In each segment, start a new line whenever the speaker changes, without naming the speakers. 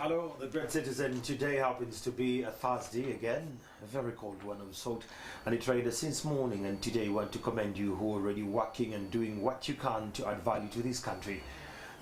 Hello, the great citizen. Today happens to be a Thursday again, a very cold one of sort, and it rained since morning. And today I want to commend you who are already working and doing what you can to add value to this country.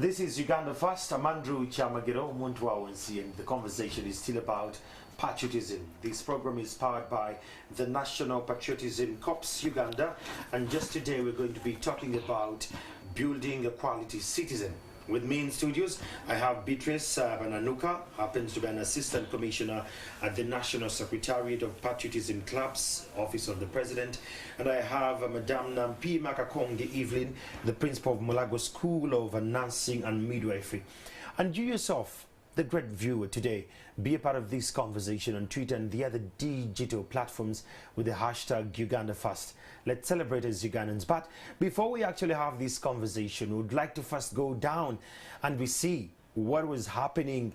This is Uganda First. I'm Andrew Chamagero Muntwawensi, and the conversation is still about patriotism. This program is powered by the National Patriotism Corps Uganda, and just today we're going to be talking about building a quality citizen. With me in studios, I have Beatrice Bananuka, happens to be an assistant commissioner at the National Secretariat of Patriotism Clubs, Office of the President, and I have Madame Nampiima Kakonge Evelyn, the principal of Mulago School of Nursing and Midwifery. And you yourself, the great viewer today, be a part of this conversation on Twitter and the other digital platforms with the hashtag Uganda First. Let's celebrate as Ugandans. But before we actually have this conversation, we would like to first go down and we see what was happening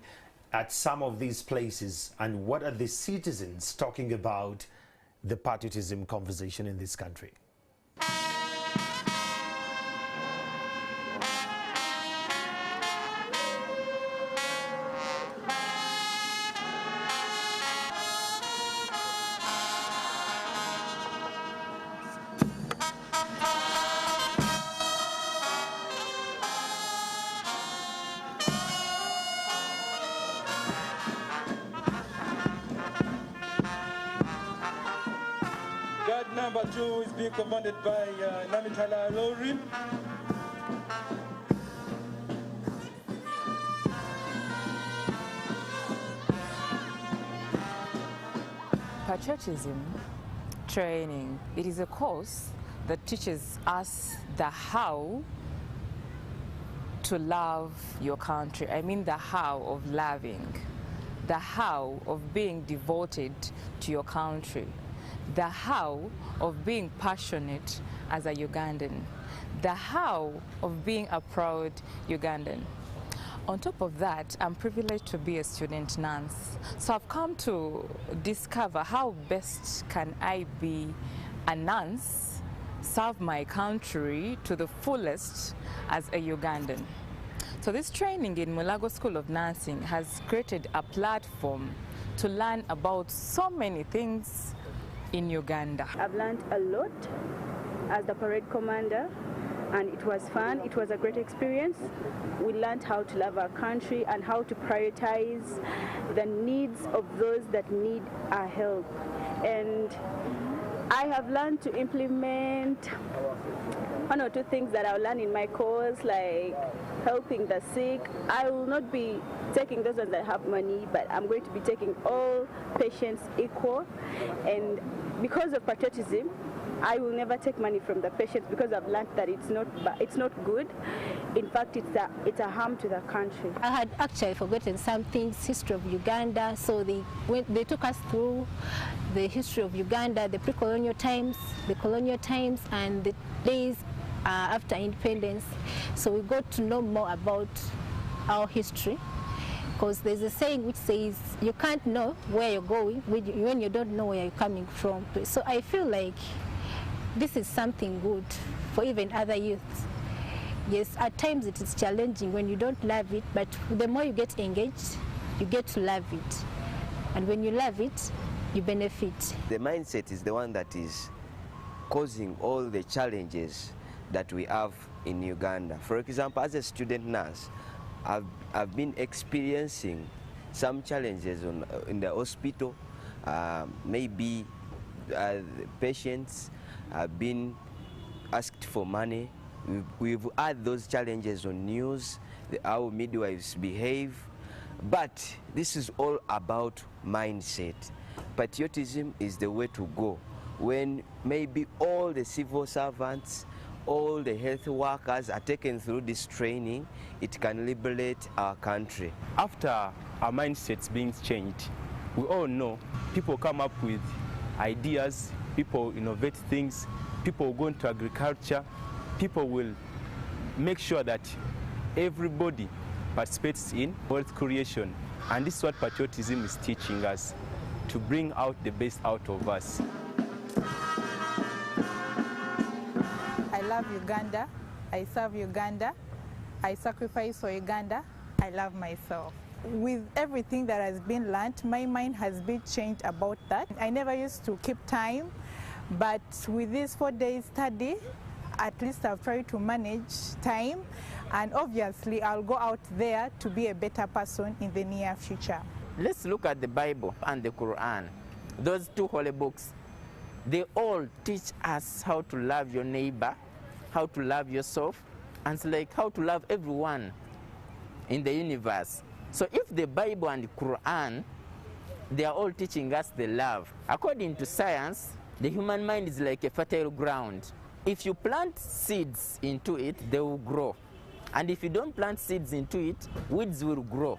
at some of these places and what are the citizens talking about the patriotism conversation in this country.
Guard number 2 is being commanded by Nampiima.
Patriotism training, it is a course that teaches us the how to love your country. I mean the how of loving, the how of being devoted to your country, the how of being passionate as a Ugandan, the how of being a proud Ugandan. On top of that, I'm privileged to be a student nurse. So I've come to discover how best can I be a nurse, serve my country to the fullest as a Ugandan. So this training in Mulago School of Nursing has created a platform to learn about so many things in Uganda.
I've learned a lot as the parade commander, and it was fun. It was a great experience. We learned how to love our country and how to prioritize the needs of those that need our help. And I have learned to implement one or two things that I'll learn in my course, like helping the sick. I will not be taking those ones that have money, but I'm going to be taking all patients equal. And because of patriotism, I will never take money from the patients because I've learned that it's not good. In fact, it's a harm to the country.
I had actually forgotten some things, history of Uganda, so they took us through the history of Uganda, the pre-colonial times, the colonial times, and the days after independence. So we got to know more about our history, because there's a saying which says you can't know where you're going when you don't know where you're coming from. So I feel like this is something good for even other youths. Yes, at times it is challenging when you don't love it, but the more you get engaged, you get to love it. And when you love it, you benefit.
The mindset is the one that is causing all the challenges that we have in Uganda. For example, as a student nurse, I've been experiencing some challenges in the hospital. Maybe patients have been asked for money. We've had those challenges on news, how midwives behave. But this is all about mindset. Patriotism is the way to go. When maybe all the civil servants, all the health workers are taken through this training, it can liberate our country.
After our mindsets being changed, we all know people come up with ideas, people innovate things, people go into agriculture, people will make sure that everybody participates in wealth creation. And this is what patriotism is teaching us, to bring out the best out of us.
I love Uganda, I serve Uganda, I sacrifice for Uganda, I love myself. with everything that has been learnt, my mind has been changed about that. I never used to keep time, but with this 4 days study, at least I've tried to manage time, and obviously I'll go out there to be a better person in the near future.
Let's look at the Bible and the Quran. Those two holy books, they all teach us how to love your neighbor, how to love yourself, and it's like how to love everyone in the universe. So if the Bible and the Quran, they are all teaching us the love. According to science, the human mind is like a fertile ground. If you plant seeds into it, they will grow. And if you don't plant seeds into it, weeds will grow.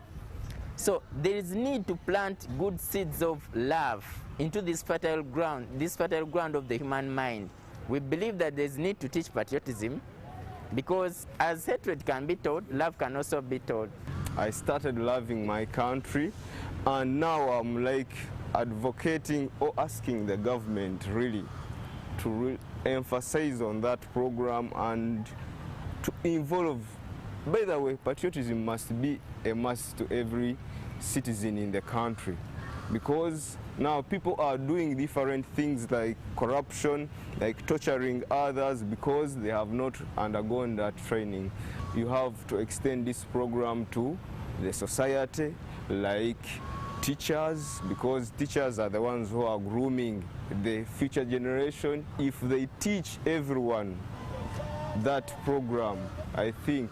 So there is need to plant good seeds of love into this fertile ground of the human mind. We believe that there is need to teach patriotism, because as hatred can be taught, love can also be taught.
I started loving my country, and now I'm like advocating or asking the government really to emphasize on that program and to involve. By the way, patriotism must be a must to every citizen in the country, because now people are doing different things like corruption, like torturing others because they have not undergone that training. You have to extend this program to the society, like teachers, because teachers are the ones who are grooming the future generation. If they teach everyone that program, I think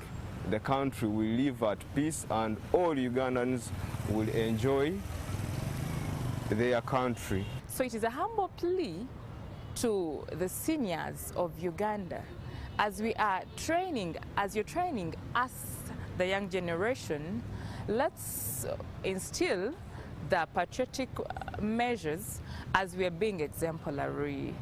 the country will live at peace and all Ugandans will enjoy their country.
So it is a humble plea to the seniors of Uganda, as we are training, as you're training us, the young generation, let's instill the patriotic measures as we are being exemplary.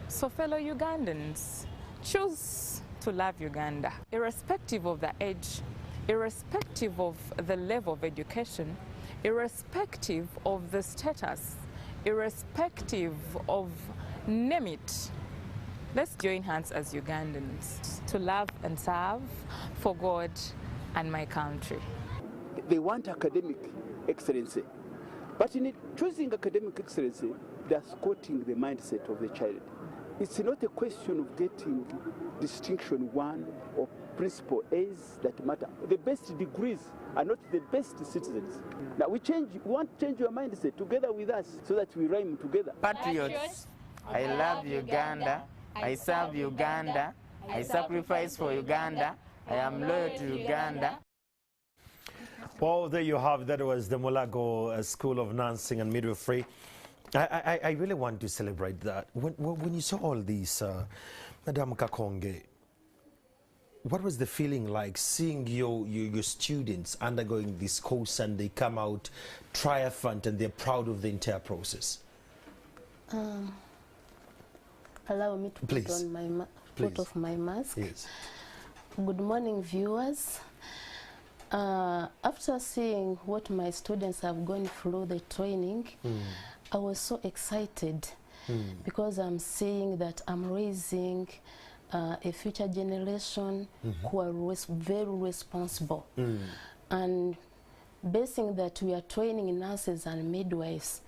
So fellow Ugandans, choose to love Uganda, irrespective of the age, irrespective of the level of education, irrespective of the status, irrespective of name it. Let's join hands as Ugandans to love and serve for God and my country.
They want academic excellency, but in choosing academic excellency, they're squatting the mindset of the child. It's not a question of getting distinction 1 or principal A's that matter. The best degrees are not the best citizens. Now we want to change your mindset together with us so that we rhyme together.
Patriots, I love Uganda, I serve Uganda, I sacrifice for Uganda, I am loyal to Uganda.
Well, there you have, that was the Mulago School of Nursing and Midwifery. I really want to celebrate that. When you saw all these, Madam Kakonge, what was the feeling like seeing your students undergoing this course and they come out triumphant and they're proud of the entire process?
Allow me to put on my put off my mask.
Yes.
Good morning, viewers. After seeing what my students have gone through the training, I was so excited because I'm seeing that I'm raising a future generation who are very responsible. And basing that we are training nurses and midwives,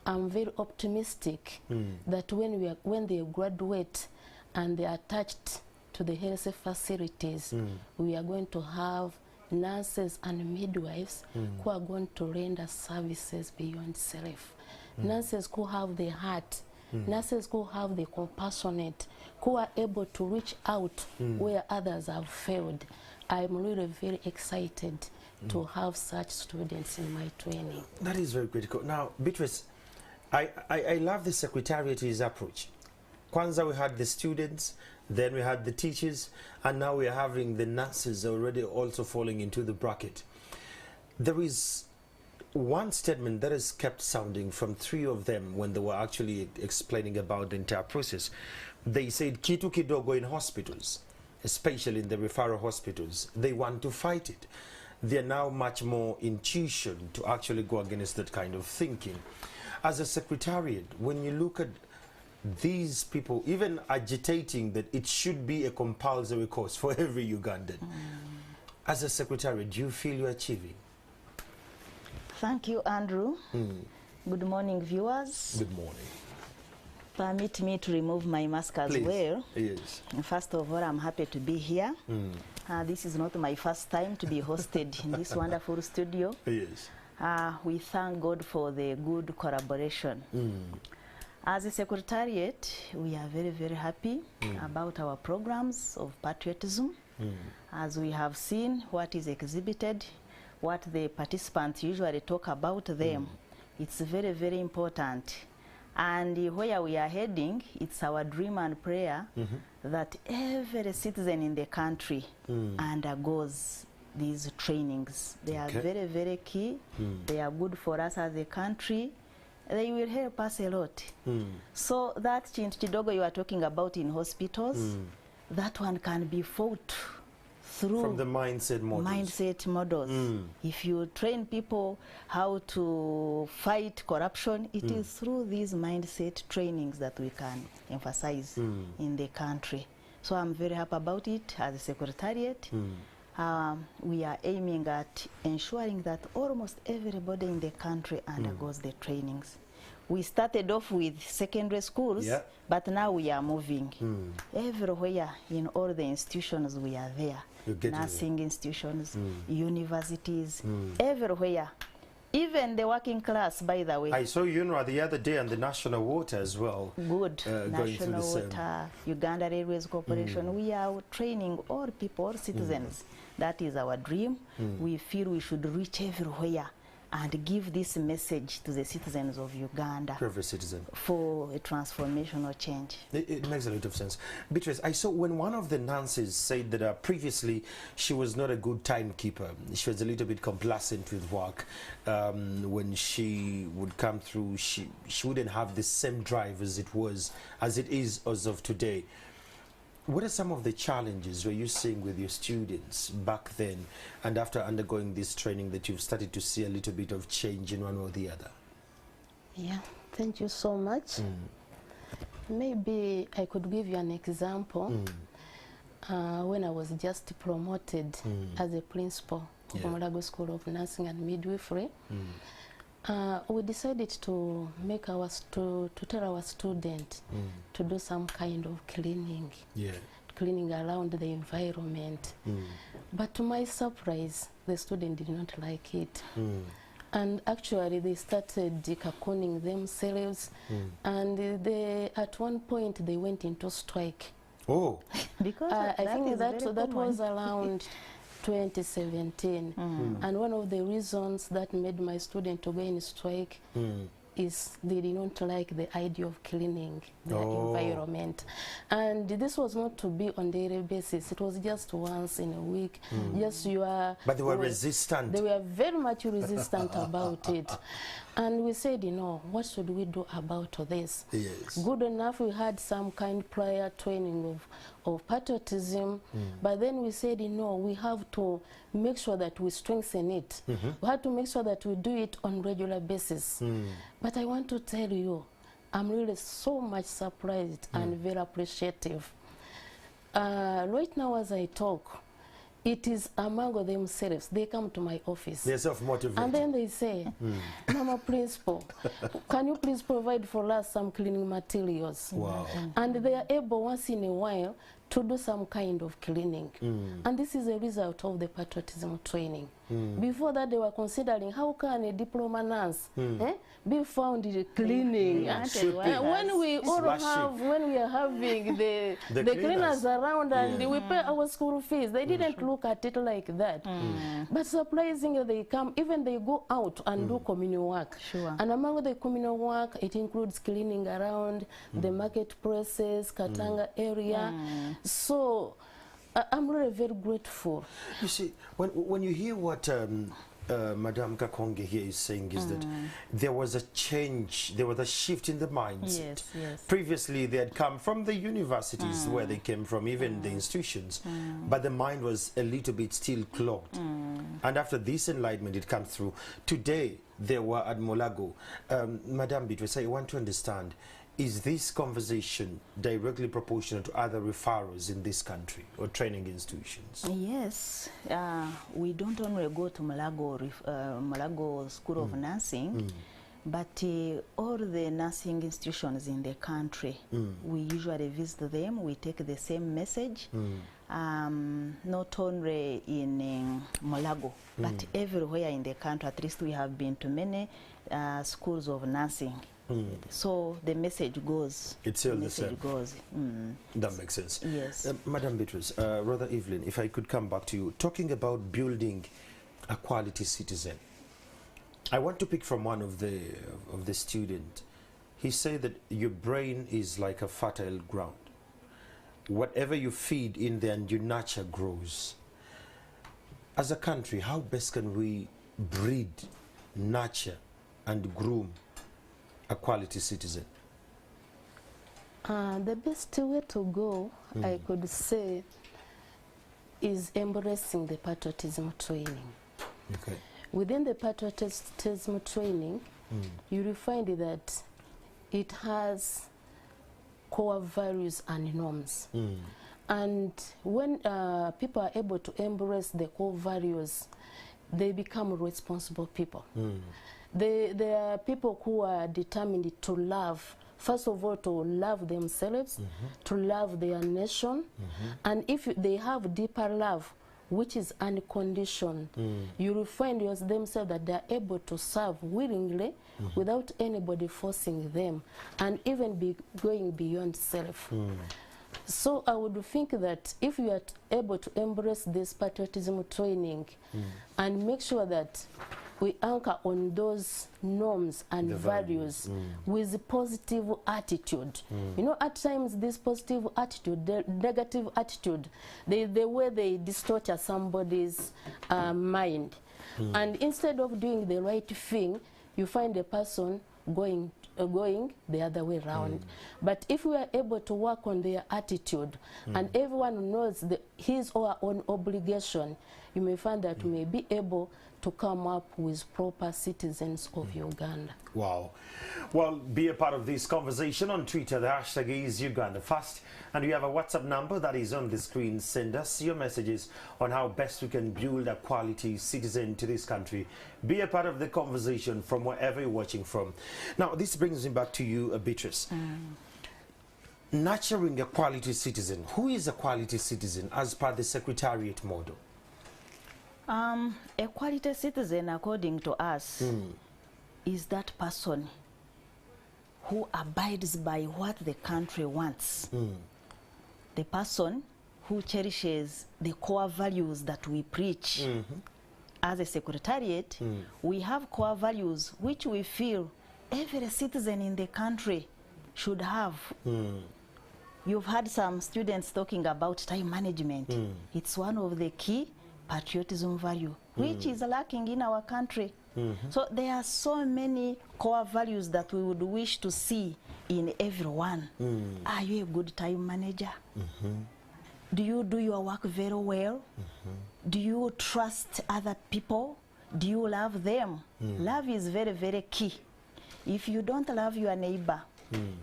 I'm very optimistic that when they graduate and they are attached to the health facilities, we are going to have nurses and midwives who are going to render services beyond self. Nurses who have the heart, nurses who have the compassionate, who are able to reach out where others have failed. I'm really very excited to have such students in my training.
That is very critical. Now, Beatrice, I love the Secretariat's approach. Kwanzaa we had the students, then we had the teachers, and now we are having the nurses already also falling into the bracket. There is one statement that has kept sounding from 3 of them when they were actually explaining about the entire process. They said kitu kidogo in hospitals, especially in the referral hospitals, they want to fight it. They're now much more in tuition to actually go against that kind of thinking. As a secretariat, when you look at these people even agitating that it should be a compulsory course for every Ugandan, as a secretariat, do you feel you're achieving?
Thank you, Andrew. Good morning, viewers.
Good morning.
Permit me to remove my mask as
Please.
well.
Yes.
First of all, I'm happy to be here. This is not my first time to be hosted in this wonderful studio.
Yes.
We thank God for the good collaboration. As a secretariat, we are very, very happy about our programs of patriotism. As we have seen what is exhibited, what the participants usually talk about them, it's very, very important. And where we are heading, it's our dream and prayer that every citizen in the country undergoes these trainings. They are very, very key. They are good for us as a country. They will help us a lot. So that Chinchidogo you are talking about in hospitals, that one can be fought through
from the mindset models.
If you train people how to fight corruption, it is through these mindset trainings that we can emphasize in the country. So I'm very happy about it as a secretariat. We are aiming at ensuring that almost everybody in the country undergoes the trainings. We started off with secondary schools, but now we are moving. Everywhere in all the institutions we are there. Nursing institutions, universities, everywhere. Even the working class, by the way.
I saw UNRWA the other day on the national water as well.
Good. National water, Uganda Railways Corporation. We are training all people, all citizens. That is our dream. We feel we should reach everywhere and give this message to the citizens of Uganda.
Every citizen.
For a transformational change.
It makes a lot of sense. Beatrice, I saw when one of the nurses said that previously she was not a good timekeeper. She was a little bit complacent with work. When she would come through, she wouldn't have the same drive as it is as of today. What are some of the challenges were you seeing with your students back then and after undergoing this training that you've started to see a little bit of change in one or the other?
Yeah, thank you so much. Maybe I could give you an example. When I was just promoted as a principal of Mulago School of Nursing and Midwifery, we decided to make to tell our students to do some kind of cleaning, cleaning around the environment. But to my surprise, the student did not like it. And actually they started cocooning themselves, and at one point they went into strike.
Oh,
because
I think that was around 2017, and one of the reasons that made my student to go in strike is they did not like the idea of cleaning the environment. And this was not to be on daily basis, it was just once in a week. But
they were resistant.
They were very much resistant about it. And we said, you know, what should we do about this? Good enough, we had some kind of prior training of patriotism, but then we said, you know, we have to make sure that we strengthen it. We have to make sure that we do it on regular basis. But I want to tell you, I'm really so much surprised and very appreciative. Right now as I talk, it is among themselves. They come to my office.
They're self-motivated.
And then they say, Mama Principal, can you please provide for us some cleaning materials?
Wow.
And they are able once in a while to do some kind of cleaning. And this is a result of the patriotism training. Before that, they were considering how can a diploma nurse be found cleaning. When we are having the cleaners around and we pay our school fees, they didn't look at it like that. But surprisingly, they come, even they go out and do communal work. And among the communal work, it includes cleaning around the marketplaces, Katanga area. So I'm really very grateful.
You see, when you hear what Madame Kakonge here is saying is that there was a change, there was a shift in the mindset. Previously, they had come from the universities where they came from, even the institutions, but the mind was a little bit still clogged. And after this enlightenment, it comes through. Today, they were at Mulago. Madame Beatrice, I want to understand, is this conversation directly proportional to other referrals in this country or training institutions?
Yes, we don't only go to Mulago School of Nursing, but all the nursing institutions in the country, we usually visit them, we take the same message, not only in Mulago, but everywhere in the country. At least we have been to many schools of nursing. So the message goes.
It's still the same.
Goes.
That makes sense.
Yes.
Madam Beatrice, Brother Evelyn, if I could come back to you, talking about building a quality citizen. I want to pick from one of the students. He said that your brain is like a fertile ground. Whatever you feed in there and you nurture grows. As a country, how best can we breed, nurture, and groom a quality citizen?
The best way to go, I could say, is embracing the patriotism training.
Okay.
Within the patriotism training, you will find that it has core values and norms. And when people are able to embrace the core values, they become responsible people. There are people who are determined to love, first of all, to love themselves, to love their nation, and if they have deeper love, which is unconditioned, you will find themselves that they are able to serve willingly without anybody forcing them, and even be going beyond self. So I would think that if you are able to embrace this patriotism training and make sure that we anchor on those norms and values with a positive attitude. You know, at times this positive attitude, the negative attitude, the way they distort somebody's mind. And instead of doing the right thing, you find a person going the other way around. But if we are able to work on their attitude and everyone knows his or her own obligation, you may find that we may be able to come up with proper citizens of Uganda.
Wow. Well, be a part of this conversation on Twitter. The hashtag is UgandaFast. And we have a WhatsApp number that is on the screen. Send us your messages on how best we can build a quality citizen to this country. Be a part of the conversation from wherever you're watching from. Now, this brings me back to you, Beatrice. Nurturing a quality citizen. Who is a quality citizen as per the Secretariat model?
A quality citizen, according to us, is that person who abides by what the country wants. The person who cherishes the core values that we preach. As a secretariat, we have core values which we feel every citizen in the country should have. You've had some students talking about time management. It's one of the key patriotism value, which is lacking in our country. So there are so many core values that we would wish to see in everyone. Are you a good time manager? Do you do your work very well? Do you trust other people? Do you love them? Love is very, very key. If you don't love your neighbor,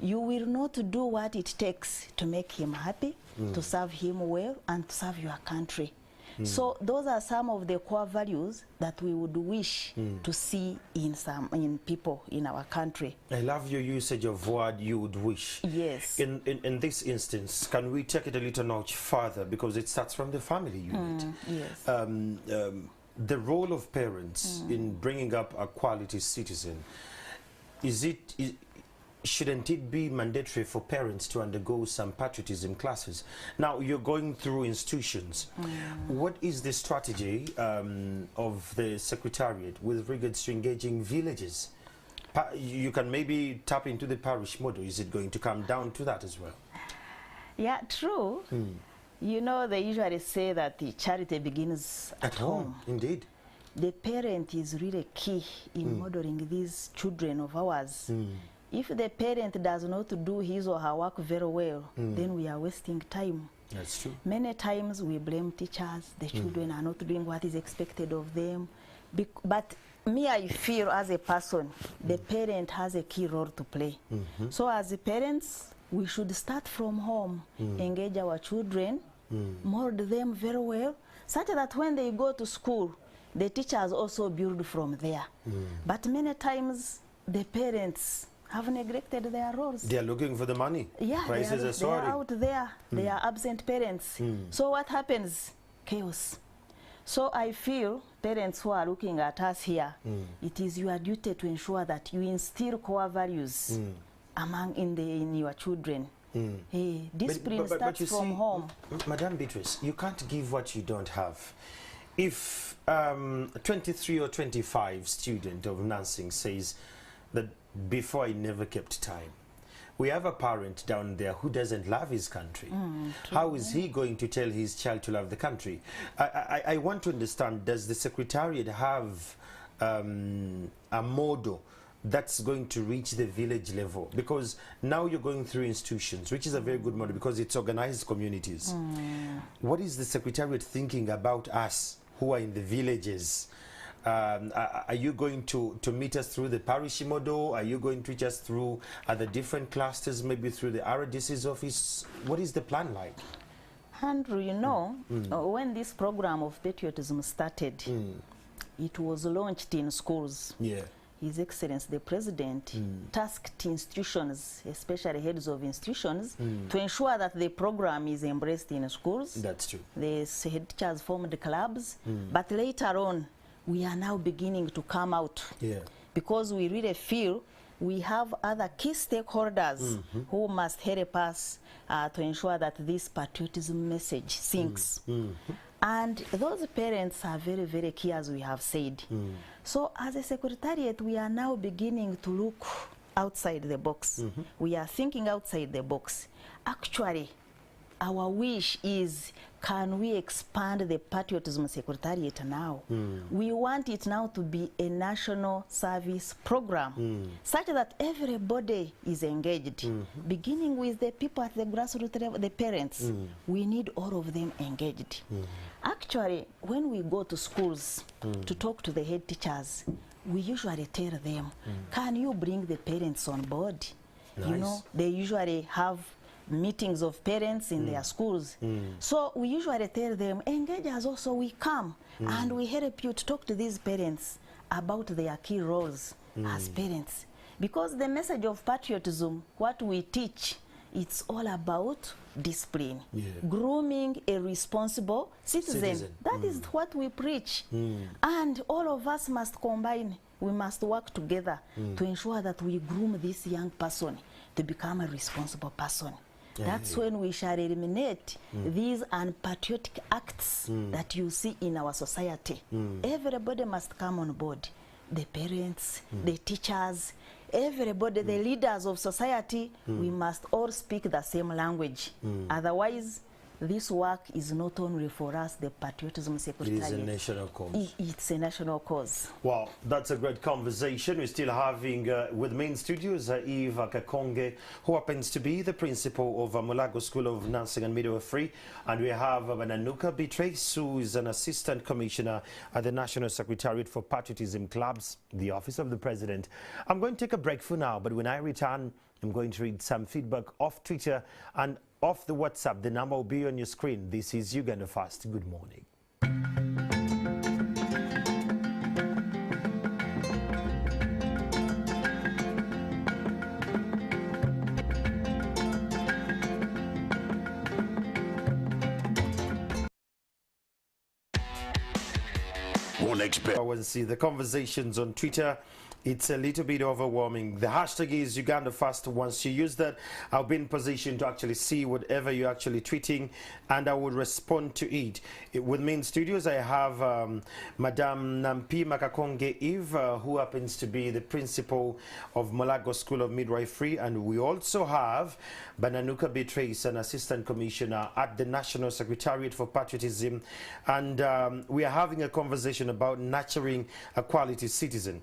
you will not do what it takes to make him happy, to serve him well, and to serve your country. So those are some of the core values that we would wish to see in people in our country.
I love your usage of word you would wish.
Yes.
In this instance, can we take it a little notch further, because it starts from the family unit?
Yes.
The role of parents in bringing up a quality citizen, shouldn't it be mandatory for parents to undergo some patriotism classes? Now, you're going through institutions. What is the strategy of the Secretariat with regards to engaging villages? You can maybe tap into the parish model. Is it going to come down to that as well?
Yeah, true. You know, they usually say that the charity begins at home.
Indeed.
The parent is really key in modeling these children of ours. If the parent does not do his or her work very well, then we are wasting time.
That's true.
Many times we blame teachers. The children are not doing what is expected of them. But me, I feel as a person, the parent has a key role to play. So as the parents, we should start from home, engage our children, mold them very well, such that when they go to school, the teachers also build from there. But many times, the parents have neglected their roles.
They are looking for the money.
Yeah, they are out there. They are absent parents. So what happens? Chaos. So I feel parents who are looking at us here, it is your duty to ensure that you instill core values in your children. Hey, discipline starts from home.
Madam Beatrice, you can't give what you don't have. If 23 or 25 student of nursing says that before I never kept time, we have a parent down there who doesn't love his country. How is he going to tell his child to love the country? I want to understand, does the Secretariat have a model that's going to reach the village level? Because now you're going through institutions, which is a very good model because it's organized communities. What is the Secretariat thinking about us who are in the villages? Are you going to meet us through the parish model? Are you going to reach us through the different clusters, maybe through the RDC's office? What is the plan like?
Andrew, you know, when this program of patriotism started, it was launched in schools.
Yeah.
His Excellency the President tasked institutions, especially heads of institutions, to ensure that the program is embraced in schools.
That's true.
The head teachers formed clubs, but later on, we are now beginning to come out because we really feel we have other key stakeholders who must help us to ensure that this patriotism message sinks. And those parents are very, very key, as we have said. So as a Secretariat, we are now beginning to look outside the box. We are thinking outside the box. Actually, our wish is, can we expand the Patriotism Secretariat now? We want it now to be a national service program, such that everybody is engaged, beginning with the people at the grassroots level, the parents. We need all of them engaged. Actually, when we go to schools to talk to the head teachers, we usually tell them, can you bring the parents on board? Nice. You know, they usually have meetings of parents in their schools. So we usually tell them, engage us also, we come and we help you to talk to these parents about their key roles as parents. Because the message of patriotism, what we teach, it's all about discipline, grooming a responsible citizen. That is what we preach. And all of us must combine. We must work together to ensure that we groom this young person to become a responsible person. That's when we shall eliminate these unpatriotic acts that you see in our society. Everybody must come on board. The parents, the teachers, everybody, the leaders of society, we must all speak the same language. Otherwise, this work is not only for us, the Patriotism Secretariat.
It is a national cause.
It's a national cause.
Well, that's a great conversation. We're still having with me in studios Eva Kakonge, who happens to be the principal of Mulago School of Nursing and Midwifery, and we have Bananuka Beatrice, who is an assistant commissioner at the National Secretariat for Patriotism Clubs, the Office of the President. I'm going to take a break for now, but when I return, I'm going to read some feedback off Twitter and off the WhatsApp. The number will be on your screen. This is Uganda Fast. Good morning. I want to see the conversations on Twitter. It's a little bit overwhelming. The hashtag is Uganda Fast. Once you use that, I'll be in position to actually see whatever you're actually tweeting, and I will respond to it. With me in studios, I have Madame Nampiima Kakonge Eve, who happens to be the principal of Mulago School of Midwifery, and we also have Bananuka Beatrice, an assistant commissioner at the National Secretariat for Patriotism, and we are having a conversation about nurturing a quality citizen.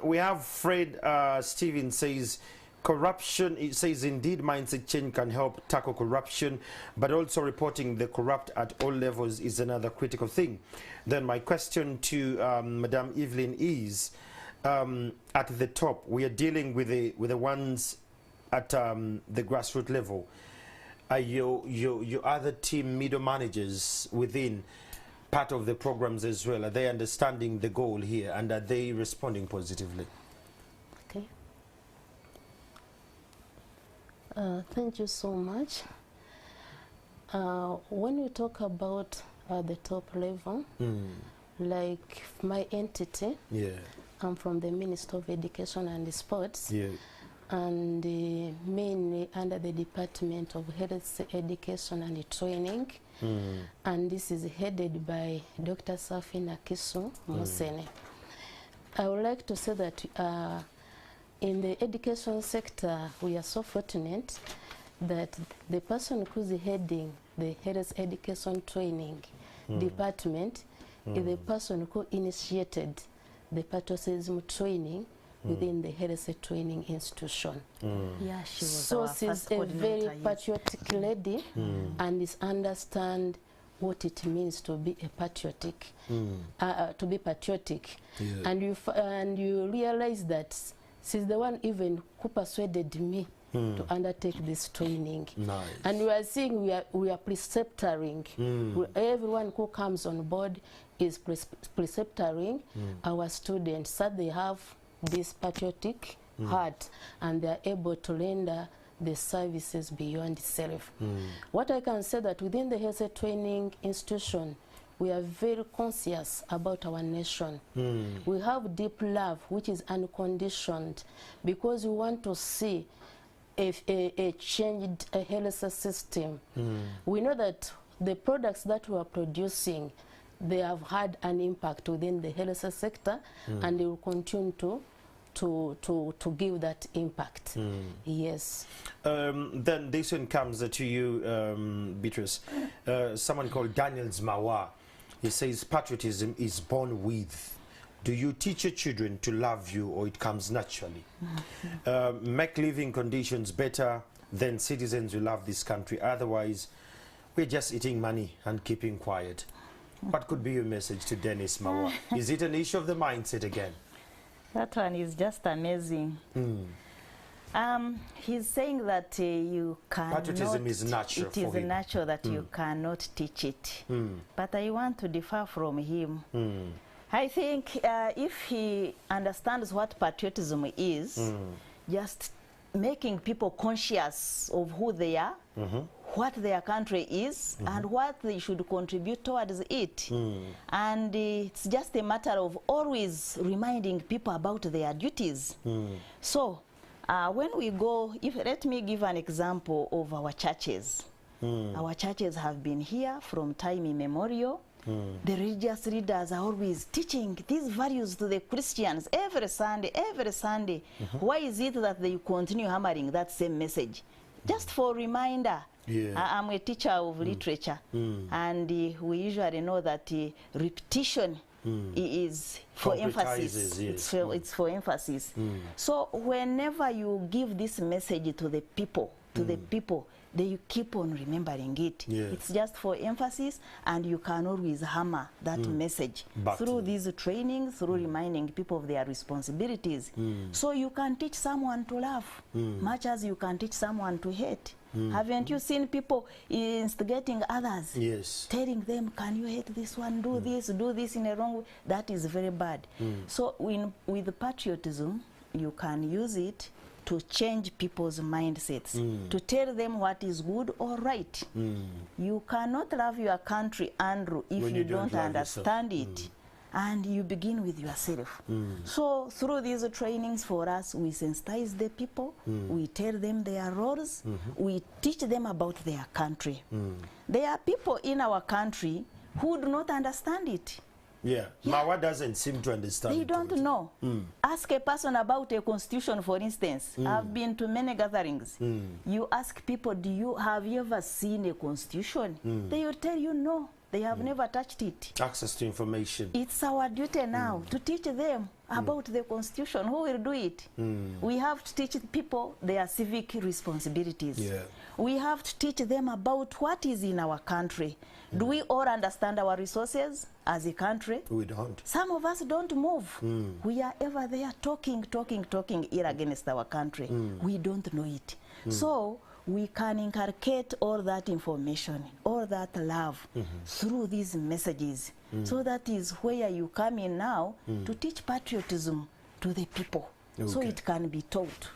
We have Fred Stevens says, Corruption, it says, indeed, mindset change can help tackle corruption, but also reporting the corrupt at all levels is another critical thing. Then my question to Madame Evelyn is, at the top, we are dealing with the ones at the grassroots level. Are your other team middle managers within part of the programs as well? Are they understanding the goal here, and are they responding positively?
Okay. Thank you so much. When we talk about the top level, like my entity, I'm from the Ministry of Education and Sports, and mainly under the Department of Health Education and Training, and this is headed by Dr. Safina Kisu Musene. I would like to say that in the education sector, we are so fortunate that the person who's heading the Health Education Training Department is the person who initiated the patriotism training within the Health Training Institution.
Yeah, she was
so
our
she's
first
a very
coordinator, yes.
patriotic lady and is understand what it means to be a patriotic, and you realize that she's the one even who persuaded me to undertake this training.
Nice.
And we are seeing we are preceptoring. Everyone who comes on board is preceptoring our students, so they have this patriotic heart and they are able to render the services beyond self. What I can say that within the health training institution, we are very conscious about our nation. We have deep love, which is unconditioned, because we want to see a changed health system. We know that the products that we are producing, they have had an impact within the health sector, and they will continue to give that impact. Yes.
Then this one comes to you, Beatrice. Someone called Daniel Zmawa. He says patriotism is born with. Do you teach your children to love you, or it comes naturally? Make living conditions better, then citizens will love this country. Otherwise, we're just eating money and keeping quiet. What could be your message to Dennis Mawa? Is it an issue of the mindset again?
That one is just amazing. He's saying that you cannot...
Patriotism is natural
It is natural that you cannot teach it. But I want to differ from him. I think if he understands what patriotism is, just making people conscious of who they are, what their country is, and what they should contribute towards it. And it's just a matter of always reminding people about their duties. So when we go, let me give an example of our churches. Our churches have been here from time immemorial. The religious leaders are always teaching these values to the Christians every Sunday, every Sunday. Why is it that they continue hammering that same message? Just for reminder. I'm a teacher of literature, and we usually know that repetition is for emphasis.
Yes.
It's for emphasis. So whenever you give this message to the people, they keep on remembering it. It's just for emphasis, and you can always hammer that message through these trainings, through reminding people of their responsibilities. So you can teach someone to love, much as you can teach someone to hate. Haven't you seen people instigating others? Telling them, can you hate this one, do this in a wrong way? That is very bad. So with patriotism, you can use it to change people's mindsets, to tell them what is good or right. You cannot love your country, Andrew, if you don't understand it. And you begin with yourself. So through these trainings for us, we sensitize the people, we tell them their roles, we teach them about their country. There are people in our country who do not understand it.
Mawa doesn't seem to understand.
They don't know. Ask a person about a constitution, for instance. I've been to many gatherings. You ask people, have you ever seen a constitution? They will tell you no. They have never touched it.
Access to information.
It's our duty now to teach them about the Constitution. Who will do it? We have to teach people their civic responsibilities.
Yeah.
We have to teach them about what is in our country. Do we all understand our resources as a country?
We don't.
Some of us don't move. We are ever there talking ill against our country. We don't know it. So we can inculcate all that information, all that love through these messages. So that is where you come in now to teach patriotism to the people. So it can be taught.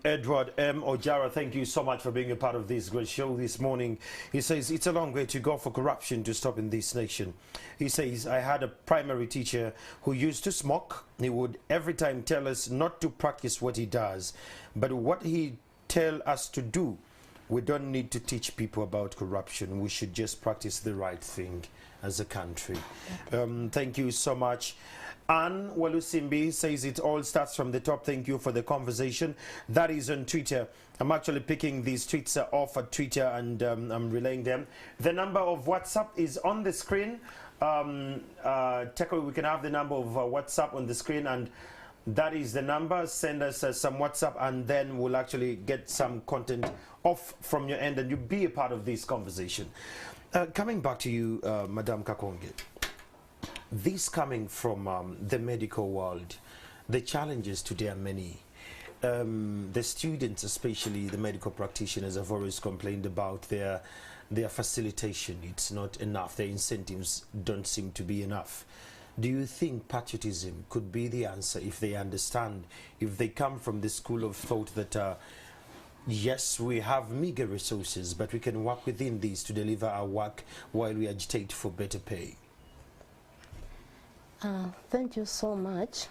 Edward M. Ojara, thank you so much for being a part of this great show this morning. He says, it's a long way to go for corruption to stop in this nation. He says, I had a primary teacher who used to smoke. He would every time tell us not to practice what he does, but what he tell us to do. We don't need to teach people about corruption. We should just practice the right thing as a country. Thank you so much. Anne Walusimbi says it all starts from the top. Thank you for the conversation. That is on Twitter. I'm actually picking these tweets off at Twitter and I'm relaying them. The number of WhatsApp is on the screen. We can have the number of WhatsApp on the screen, and that is the number. Send us some WhatsApp and then we'll actually get some content off from your end and you'll be a part of this conversation. Coming back to you, Madam Kakonge. This coming from the medical world, the challenges today are many. The students, especially the medical practitioners, have always complained about their facilitation. It's not enough. Their incentives don't seem to be enough. Do you think patriotism could be the answer if they understand, if they come from the school of thought that yes, we have meager resources, but we can work within these to deliver our work while we agitate for better pay?
Thank you so much.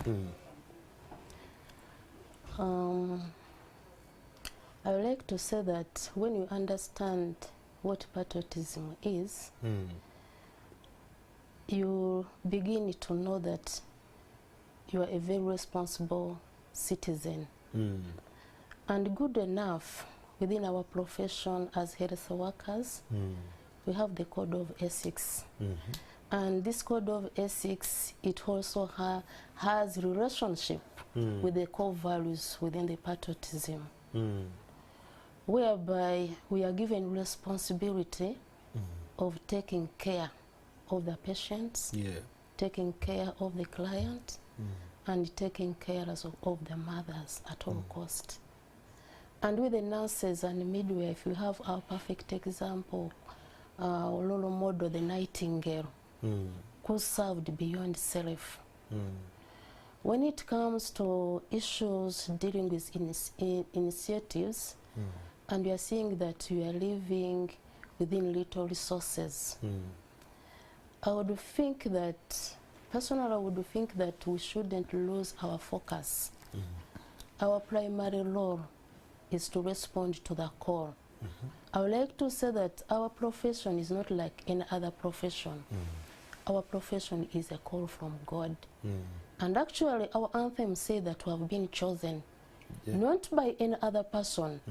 I would like to say that when you understand what patriotism is, you begin to know that you are a very responsible citizen. And good enough, within our profession as health workers, we have the code of ethics. And this code of ethics, it also has relationship with the core values within the patriotism, whereby we are given responsibility of taking care of the patients, taking care of the client, and taking care of the mothers at all cost. And with the nurses and midwife, we have our perfect example, role model, the Nightingale, who served beyond self. When it comes to issues dealing with initiatives, and we are seeing that we are living within little resources, I would think that, personally, I would think that we shouldn't lose our focus. Our primary role is to respond to the call. I would like to say that our profession is not like any other profession. Our profession is a call from God. And actually, our anthem says that we have been chosen, not by any other person,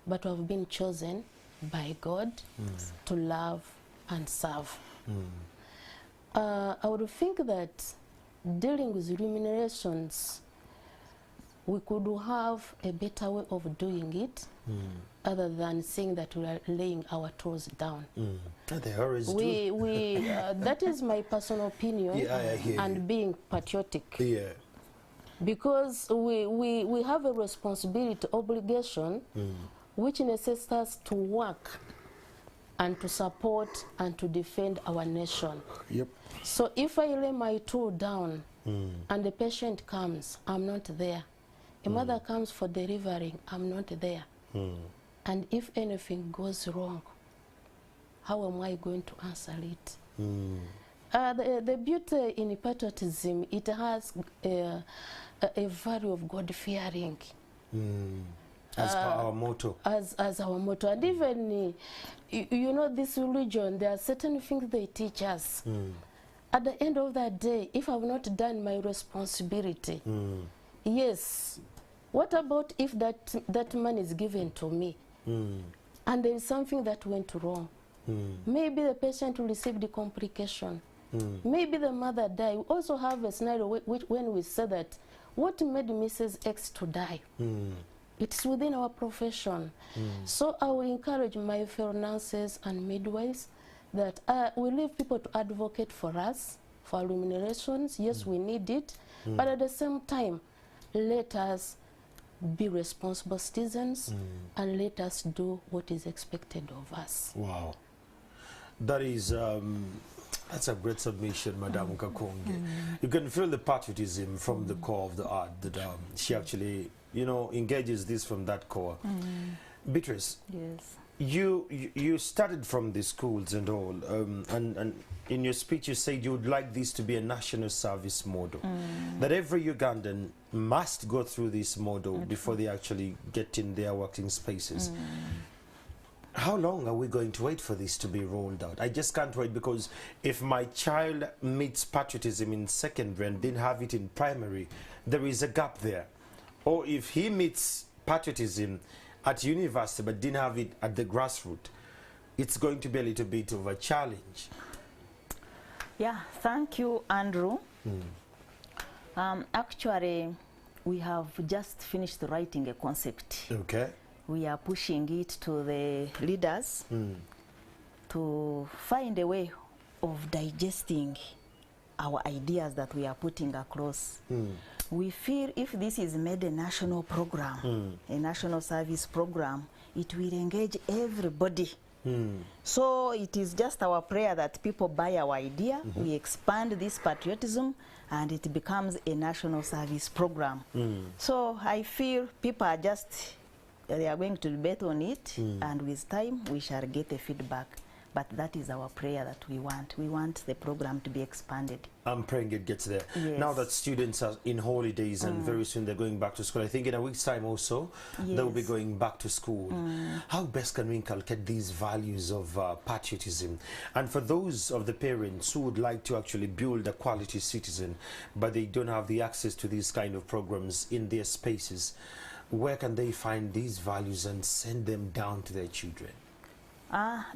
but we have been chosen by God to love and serve. I would think that dealing with remunerations, we could have a better way of doing it, other than saying that we are laying our toes down.
They always do.
That is my personal opinion, and being patriotic. Because we have a responsibility, obligation, which necessitates us to work and to support and to defend our nation. So if I lay my toe down and the patient comes, I'm not there. A mother comes for delivering, I'm not there. And if anything goes wrong, how am I going to answer it? The beauty in patriotism, it has a value of God-fearing.
As per our motto.
As our motto. And even, you know, this religion, there are certain things they teach us. At the end of that day, if I've not done my responsibility, yes, what about if that money is given to me and there is something that went wrong? Maybe the patient will receive the complication. Maybe the mother died. We also have a scenario when we say that what made Mrs. X to die? It's within our profession. So I will encourage my fellow nurses and midwives that we leave people to advocate for us, for remunerations. Yes, we need it. But at the same time, let us be responsible citizens and let us do what is expected of us.
Wow. That is, that's a great submission, Madam Kakonge. You can feel the patriotism from the core of the art that she actually, you know, engages this from that core. Beatrice,
Yes.
you started from the schools and all, and in your speech you said you would like this to be a national service model, that every Ugandan must go through this model before they actually get in their working spaces. How long are we going to wait for this to be rolled out? I just can't wait, because if my child meets patriotism in secondary and didn't have it in primary, there is a gap there. Or if he meets patriotism at university but didn't have it at the grassroots, it's going to be a little bit of a challenge.
Yeah, thank you, Andrew. Actually, we have just finished writing a concept.
Okay.
We are pushing it to the leaders to find a way of digesting our ideas that we are putting across. We feel if this is made a national program, a national service program, it will engage everybody. So it is just our prayer that people buy our idea, we expand this patriotism, and it becomes a national service program. So I feel people are just, they are going to debate on it, and with time we shall get the feedback. But that is our prayer that we want. We want the program to be expanded. I'm
praying it gets there.
Yes.
Now that students are in holidays and very soon they're going back to school, I think in a week's time also, they'll be going back to school. How best can we inculcate these values of patriotism? And for those of the parents who would like to actually build a quality citizen, but they don't have the access to these kind of programs in their spaces, where can they find these values and send them down to their children?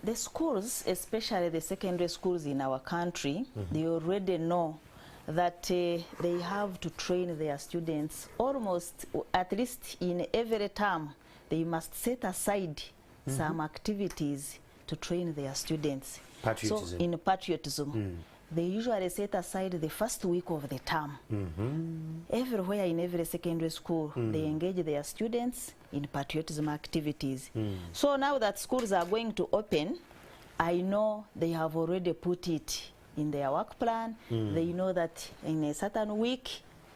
The schools, especially the secondary schools in our country, they already know that they have to train their students almost, at least in every term, they must set aside some activities to train their students.
Patriotism.
So in patriotism. They usually set aside the first week of the term. Everywhere in every secondary school, they engage their students in patriotism activities. So now that schools are going to open, I know they have already put it in their work plan. They know that in a certain week,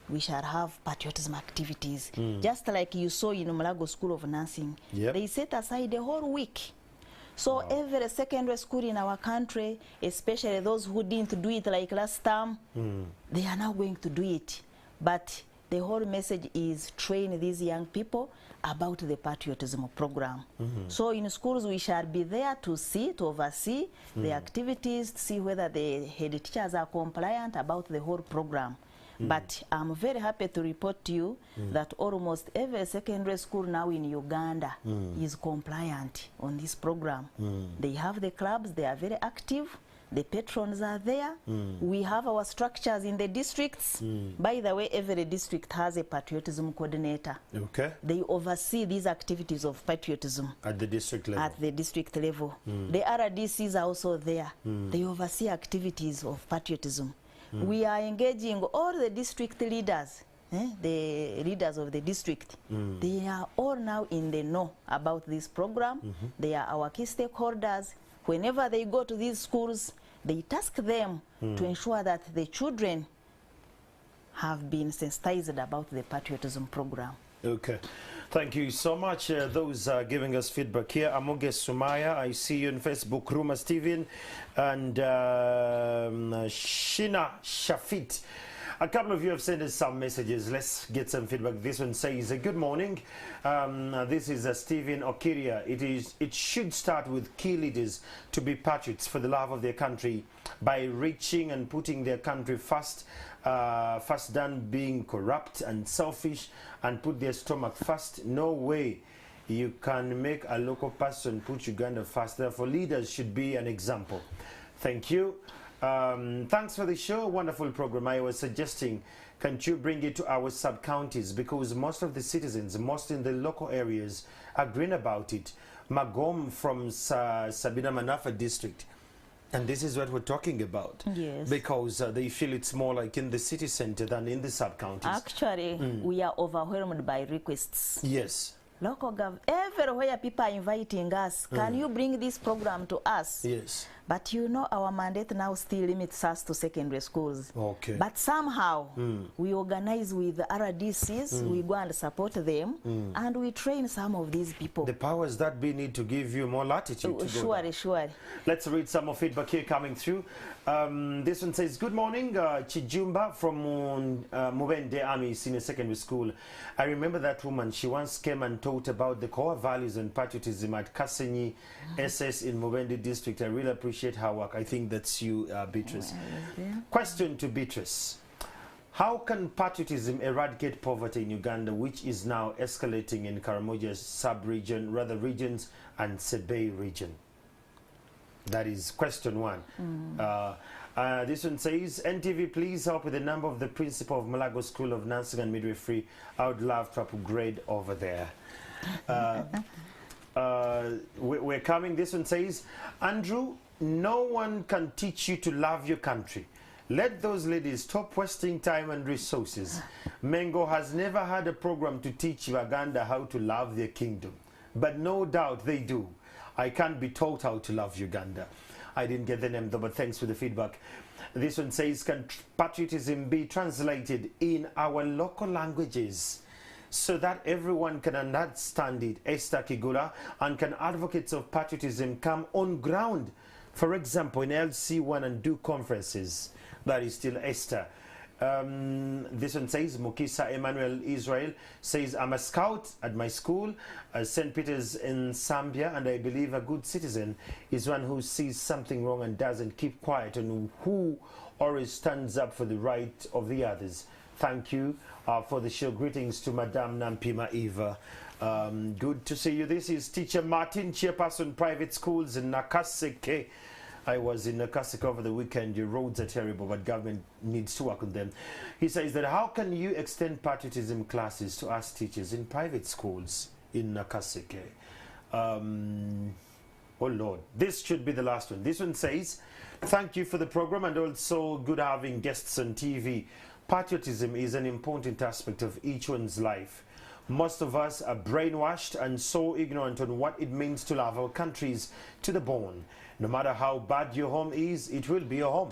we shall have patriotism activities. Just like you saw in Mulago School of Nursing. They set aside a whole week. So every secondary school in our country, especially those who didn't do it like last term, they are now going to do it. But the whole message is train these young people about the patriotism program. So in schools we shall be there to see, to oversee the activities, to see whether the head teachers are compliant about the whole program. But I'm very happy to report to you that almost every secondary school now in Uganda is compliant on this program. They have the clubs, they are very active, the patrons are there. We have our structures in the districts. By the way, every district has a patriotism coordinator.
Okay.
They oversee these activities of patriotism.
At the district level?
At the district level. The RDCs are also there. They oversee activities of patriotism. We are engaging all the district leaders, the leaders of the district. They are all now in the know about this program. They are our key stakeholders. Whenever they go to these schools, they task them to ensure that the children have been sensitized about the patriotism program.
Okay. Thank you so much. Those are giving us feedback here. Amoge Sumaya, I see you on Facebook. Ruma Steven and Shina Shafit. A couple of you have sent us some messages. Let's get some feedback. This one says, good morning. This is Stephen Okiria. It should start with key leaders to be patriots for the love of their country by reaching and putting their country first, first than being corrupt and selfish and put their stomach first. No way You can make a local person put Uganda first. Therefore, leaders should be an example. Thank you. Thanks for the show. Wonderful program. I was suggesting, can't you bring it to our sub-counties? Because most of the citizens, most in the local areas, are green about it. Magom from Sabina Manafa district. And this is what we're talking about.
Yes.
Because they feel it's more like in the city center than in the sub-counties.
Actually, we are overwhelmed by requests.
Yes.
Local government, everywhere people are inviting us. Can you bring this program to us?
Yes.
But you know our mandate now still limits us to secondary schools.
Okay.
But somehow we organize with the RDCs, we go and support them, and we train some of these people.
The powers that be need to give you more latitude to go there.
Sure.
Let's read some of feedback here coming through. This one says, good morning, Chijumba from Mubende Army Senior Secondary School. I remember that woman. She once came and taught about the core values and patriotism at Kasenyi SS in Mubende district. I really appreciate her work. I think that's you, Beatrice. Question to Beatrice. How can patriotism eradicate poverty in Uganda, which is now escalating in Karamoja's sub-region, rather regions, and Sebei region? That is question one. This one says, NTV, please help with the number of the principal of Mulago School of Nursing and Midwifery. I would love to upgrade over there. We're coming. This one says, Andrew, no one can teach you to love your country. Let those ladies stop wasting time and resources. Mengo has never had a program to teach Uganda how to love their kingdom. But no doubt they do. I can't be taught how to love Uganda. I didn't get the name though, but thanks for the feedback. This one says, can patriotism be translated in our local languages so that everyone can understand it? Esther Kigula, and can advocates of patriotism come on ground, for example, in LC1 and do conferences? That is still Esther. This one says, Mukisa Emmanuel Israel says, I'm a scout at my school, St. Peter's in Zambia, and I believe a good citizen is one who sees something wrong and doesn't keep quiet, and who always stands up for the right of the others. Thank you for the show. Greetings to Madame Nampiima Eva. Good to see you. This is Teacher Martin, Chairperson Private Schools in Nakaseke. I was in Nakaseke over the weekend. Your roads are terrible, but government needs to work on them. He says that how can you extend patriotism classes to us teachers in private schools in Nakaseke? Oh Lord, this should be the last one. This one says, thank you for the program and also good having guests on TV. Patriotism is an important aspect of each one's life. Most of us are brainwashed and so ignorant on what it means to love our countries to the bone. No matter how bad your home is, it will be your home.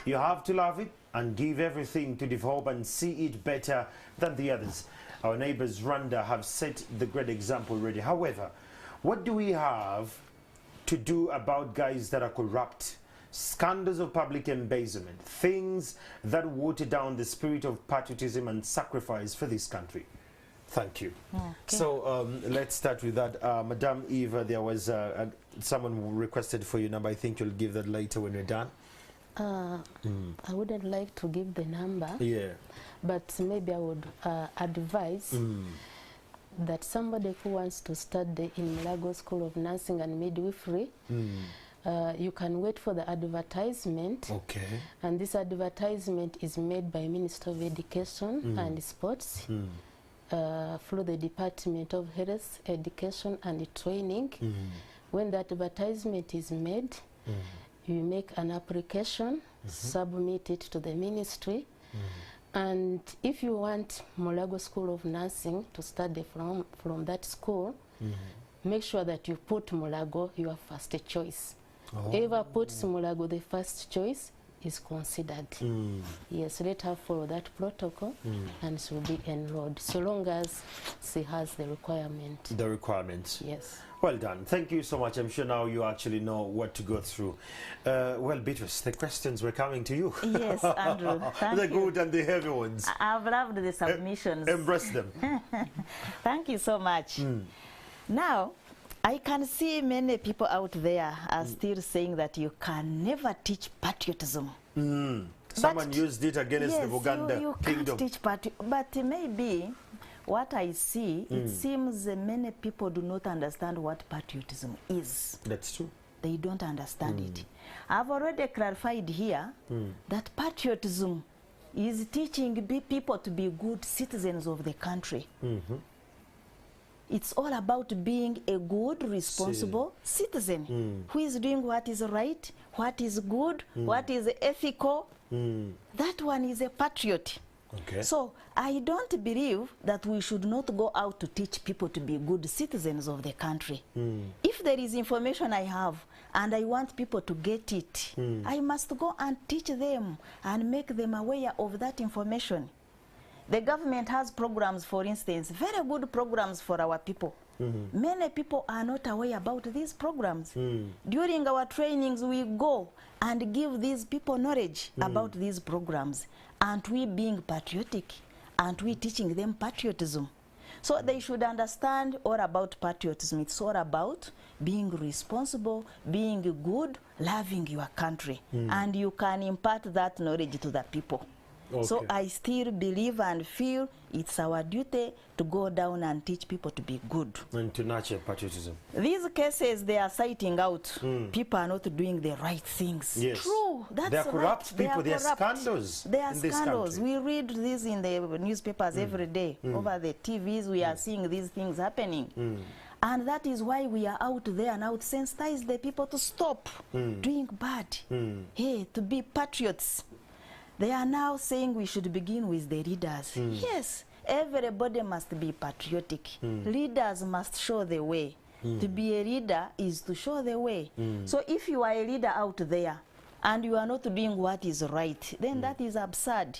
You have to love it and give everything to develop and see it better than the others. Our neighbors Rwanda have set the great example already. However, what do we have to do about guys that are corrupt? Scandals of public embezzlement, things that water down the spirit of patriotism and sacrifice for this country. Thank you.
Okay.
So let's start with that. Madame Eva, there was someone who requested for your number. I think you'll give that later when you're done.
I wouldn't like to give the number.
Yeah.
But maybe I would advise that somebody who wants to study in Mulago School of Nursing and Midwifery, you can wait for the advertisement.
Okay.
And this advertisement is made by Minister of Education and Sports through the Department of Health, Education and Training. When the advertisement is made, you make an application, submit it to the ministry, and if you want Mulago School of Nursing to study from that school, make sure that you put Mulago your first choice. Whoever puts Mulago the first choice is considered. Yes, let her follow that protocol and she will be enrolled, so long as she has the requirement.
The requirements.
Yes.
Well done. Thank you so much. I'm sure now you actually know what to go through. Well, Beatrice, the questions were coming to you.
Yes, Andrew. Thank
the
you.
good and the heavy ones.
I've loved the submissions.
Embrace them.
Thank you so much. Now, I can see many people out there are still saying that you can never teach patriotism.
Someone used it against the Uganda
you
kingdom.
Can't teach but maybe what I see, it seems many people do not understand what patriotism is.
That's true.
They don't understand it. I've already clarified here that patriotism is teaching people to be good citizens of the country. It's all about being a good, responsible citizen who is doing what is right, what is good, what is ethical. That one is a patriot.
Okay.
So I don't believe that we should not go out to teach people to be good citizens of the country. If there is information I have and I want people to get it, I must go and teach them and make them aware of that information. The government has programs, for instance, very good programs for our people. Many people are not aware about these programs. During our trainings, we go and give these people knowledge about these programs. Aren't we being patriotic? Aren't we teaching them patriotism? So they should understand all about patriotism. It's all about being responsible, being good, loving your country. And you can impart that knowledge to the people.
Okay.
So I still believe and feel it's our duty to go down and teach people to be good.
And to nurture patriotism.
These cases they are citing out, people are not doing the right things.
Yes.
True, that's
they are corrupt
right.
people,
They are
scandals.
They are
in this
scandals.
country.
We read this in the newspapers every day. Over the TVs, we are seeing these things happening. And that is why we are out there now to sensitize the people to stop doing bad. Hey, to be patriots. They are now saying we should begin with the leaders. Yes, everybody must be patriotic. Leaders must show the way. To be a leader is to show the way. So if you are a leader out there and you are not doing what is right, then that is absurd.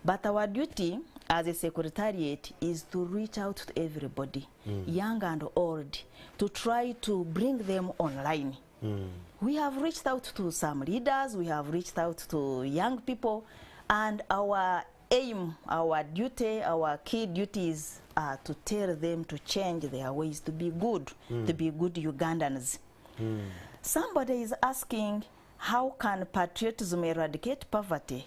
But our duty as a secretariat is to reach out to everybody, young and old, to try to bring them online. We have reached out to some leaders, we have reached out to young people, and our aim, our duty, our key duties are to tell them to change their ways, to be good Ugandans. Somebody is asking, how can patriotism eradicate poverty?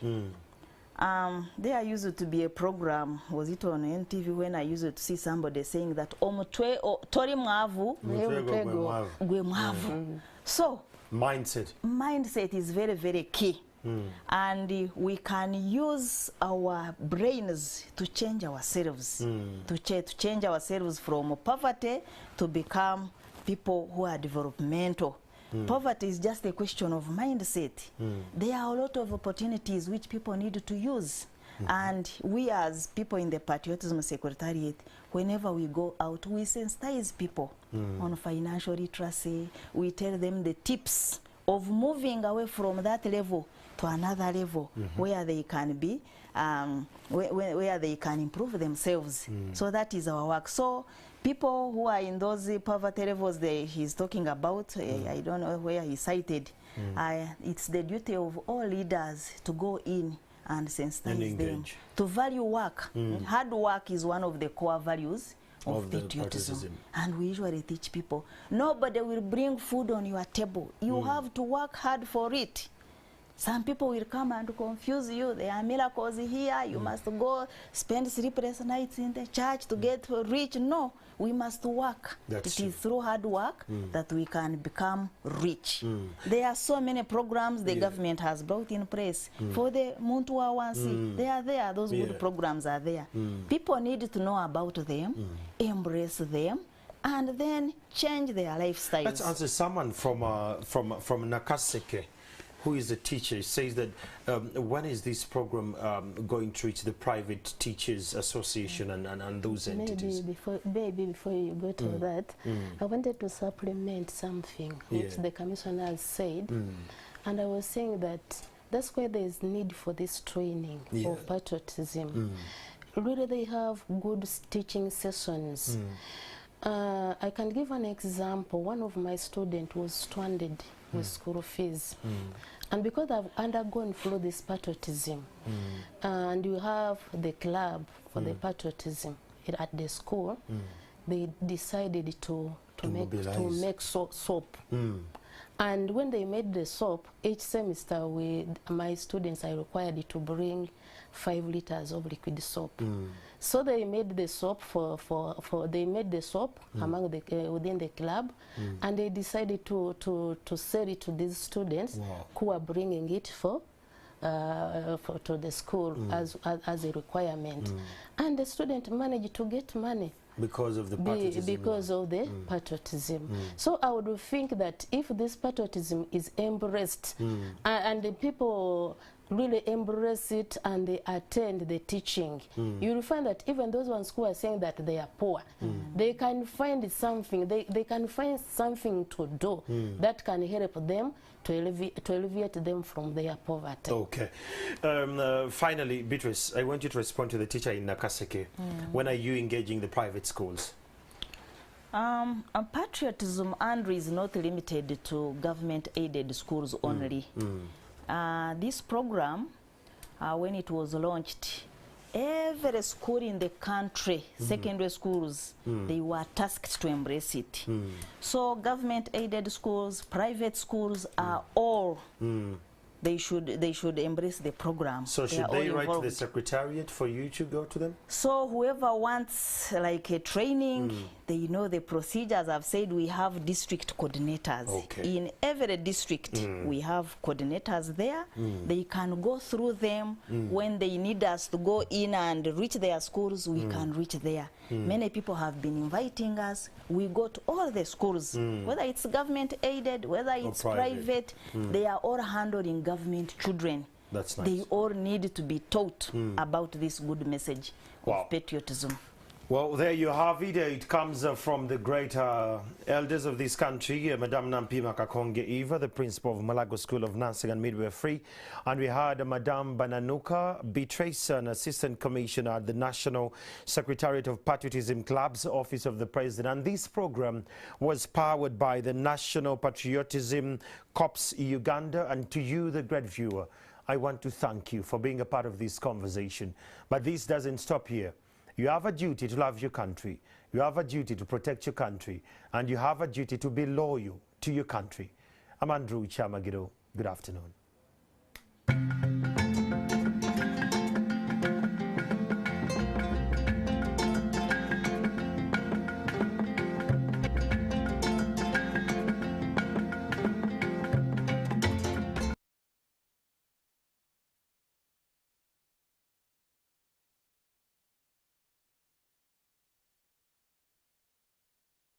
There used to be a program, was it on NTV, when I used to see somebody saying that omutwe tori mwavu gwe mwavu. So mindset is very, very key. And we can use our brains to change ourselves, to change ourselves from poverty to become people who are developmental. Poverty is just a question of mindset. There are a lot of opportunities which people need to use. And we as people in the Patriotism Secretariat, whenever we go out, we sensitize people on financial literacy. We tell them the tips of moving away from that level to another level where they can be, where they can improve themselves. So that is our work. So people who are in those poverty levels he's talking about, I don't know where he cited, it's the duty of all leaders to go in and sensitize them to value work. Hard work is one of the core values of patriotism. And we usually teach people, nobody will bring food on your table. You have to work hard for it. Some people will come and confuse you. There are miracles here. You must go spend sleepless nights in the church to get rich. No, we must work. It is through hard work that we can become rich. There are so many programs the government has brought in place for the Muntu wa Wansi. They are there. Those good programs are there. People need to know about them, embrace them, and then change their lifestyles.
Let's answer someone from Nakaseke, who is a teacher. Says that when is this program going to reach the private teachers association and those entities?
Maybe before you go to that, I wanted to supplement something which the commissioner has said, and I was saying that that's where there is need for this training of patriotism. Really, they have good teaching sessions. I can give an example. One of my students was stranded with school fees. And because I've undergone through this patriotism, and you have the club for the patriotism at the school, they decided to make soap. And when they made the soap, each semester with my students are required to bring 5 liters of liquid soap. So they made the soap among the within the club, and they decided to sell it to these students who are bringing it to the school as a requirement. And the student managed to get money.
Because of the patriotism.
Because of the patriotism. So I would think that if this patriotism is embraced and the people really embrace it and they attend the teaching, you will find that even those ones who are saying that they are poor, they can find something, they can find something to do that can help them to alleviate them from their poverty.
Okay. Finally, Beatrice, I want you to respond to the teacher in Nakaseke. When are you engaging the private schools?
Patriotism, Andrew, is not limited to government-aided schools only. This program, when it was launched, every school in the country, secondary schools, they were tasked to embrace it. So government-aided schools, private schools are all, they should embrace the program.
So should they write to the secretariat for you to go to them?
So whoever wants like a training, they know the procedures. I've said we have district coordinators. In every district, we have coordinators there. They can go through them. When they need us to go in and reach their schools, we can reach there. Many people have been inviting us. We go to all the schools, whether it's government aided, whether it's private, they are all handling government children.
That's nice.
They all need to be taught about this good message of patriotism.
Well, there you have it. It comes from the great elders of this country, Madame Nampiima Kakonge Eva, the principal of Mulago School of Nursing and Midwifery. And we had Madame Bananuka, Beatrice, an assistant commissioner at the National Secretariat of Patriotism Club's Office of the President. And this program was powered by the National Patriotism Corps Uganda. And to you, the great viewer, I want to thank you for being a part of this conversation. But this doesn't stop here. You have a duty to love your country. You have a duty to protect your country. And you have a duty to be loyal to your country. I'm Andrew Chamagiro. Good afternoon.